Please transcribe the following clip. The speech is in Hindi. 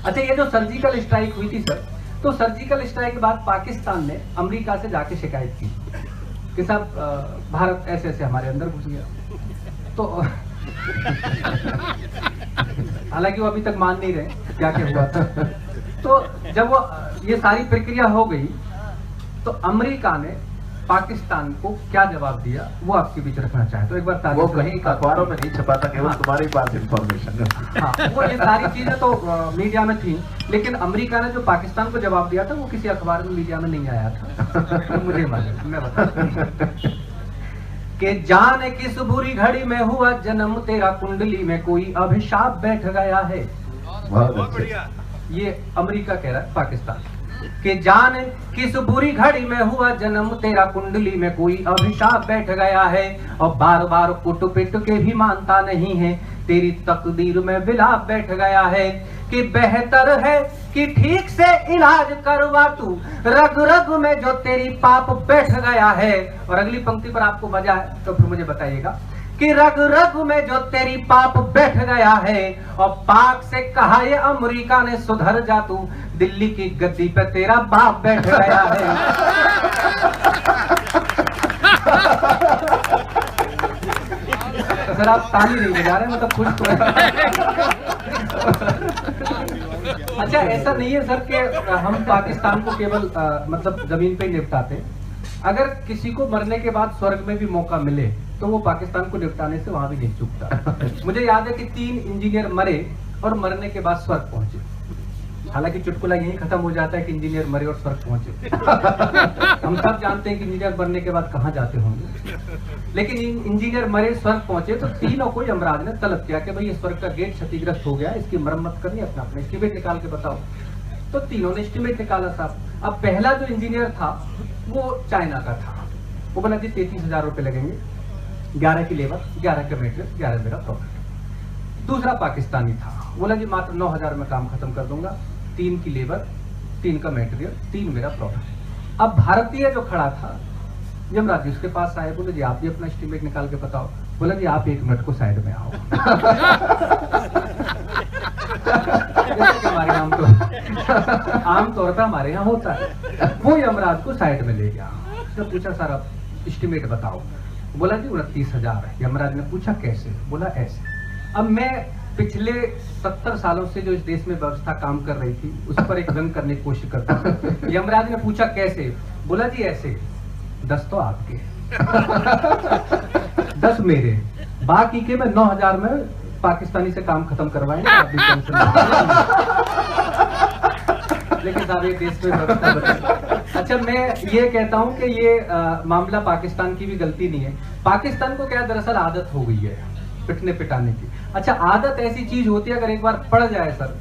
अच्छा, ये जो सर्जिकल स्ट्राइक हुई थी सर, तो सर्जिकल स्ट्राइक के बाद पाकिस्तान ने अमेरिका से जाके शिकायत की कि साहब भारत ऐसे ऐसे हमारे अंदर घुस गया। तो हालांकि वो अभी तक मान नहीं रहे क्या क्या हुआ था। तो जब वो ये सारी प्रक्रिया हो गई तो अमेरिका ने पाकिस्तान को क्या जवाब दिया वो आपके बीच रखना चाहे तो एक बार वो कहीं अखबारों में नहीं छपा था, केवल तुम्हारे पास इंफॉर्मेशन है। हाँ, वो ये सारी चीजें तो मीडिया में थी, लेकिन अमेरिका ने जो पाकिस्तान को जवाब दिया था वो किसी अखबार में मीडिया में नहीं आया था। तो मुझे मालूम, मैं बता कि जाने किस बुरी घड़ी में हुआ जन्म तेरा, कुंडली में कोई अभिशाप बैठ गया है। बहुत बढ़िया। ये अमेरिका कह रहा है पाकिस्तान कि जाने किस बुरी घड़ी में हुआ जन्म तेरा, कुंडली में कोई अभिशाप बैठ गया है। और बार बार कुट पिट के भी मानता नहीं है, तेरी तकदीर में विलाप बैठ गया है। कि बेहतर है कि ठीक से इलाज करवा तू, रग रग में जो तेरी पाप बैठ गया है। और अगली पंक्ति पर आपको मजा है तो फिर मुझे बताइएगा कि रग रग में जो तेरी पाप बैठ गया है। और पाक से कहा ये अमेरिका ने सुधर जा तू, दिल्ली की गद्दी पे तेरा बाप बैठ गया है। सर आप ताली नहीं बजा रहे, मतलब खुश तो है। अच्छा, ऐसा नहीं है सर कि हम पाकिस्तान को केवल मतलब जमीन पे निपटाते। अगर किसी को मरने के बाद स्वर्ग में भी मौका मिले तो वो पाकिस्तान को निपटाने से वहां भी नहीं चूकता। मुझे याद है कि 3 इंजीनियर मरे और मरने के बाद स्वर्ग पहुंचे। हालांकि चुटकुला यही खत्म हो जाता है कि इंजीनियर मरे और स्वर्ग पहुंचे। हम सब जानते हैं कि इंजीनियर मरने के बाद कहां जाते होंगे, लेकिन इंजीनियर मरे स्वर्ग पहुंचे तो तीनों को यमराज ने तलब किया कि भाई ये स्वर्ग का गेट क्षतिग्रस्त हो गया, इसकी मरम्मत करनी, अपना अपना एस्टीमेट निकाल के बताओ। तो तीनों ने एस्टीमेट निकाला साहब। अब पहला जो इंजीनियर था वो चाइना का था, वो बोला जी 33,000 रुपए लगेंगे, 11 की लेबर, 11 का मेटेरियल, 11 मेरा प्रॉफिट। दूसरा पाकिस्तानी था, बोला जी मात्र 9,000 में काम खत्म कर दूंगा, 3 की लेबर, 3 का मेटेरियल, 3 मेरा प्रॉफिट। अब भारतीय जो खड़ा था यमराज जी उसके पास आए, बोले जी आप भी अपना एस्टीमेट निकाल के बताओ। बोला जी आप 1 मिनट को साइड में आओ। हमारे आमतौर पर हमारे यहाँ होता है। वो यमराज को साइड में ले गया, उसने पूछा सर आप एस्टीमेट बताओ। बोला जी 29,000 है। यमराज ने पूछा कैसे? बोला ऐसे। अब मैं पिछले 70 सालों से जो इस देश में व्यवस्था काम कर रही थी उस पर एक रंग करने की कोशिश करता हूं। यमराज ने पूछा कैसे? बोला जी ऐसे, 10 तो आपके 10 मेरे, बाकी के मैं 9,000 में पाकिस्तानी से काम खत्म करवाएंगे, आप भी टेंशन लेकिन साहब ये देश में व्यवस्था बदल। अच्छा, मैं ये कहता हूं कि ये मामला पाकिस्तान की भी गलती नहीं है। पाकिस्तान को क्या दरअसल आदत हो गई है पिटने पिटाने की। अच्छा, आदत ऐसी चीज होती है अगर एक बार पड़ जाए सर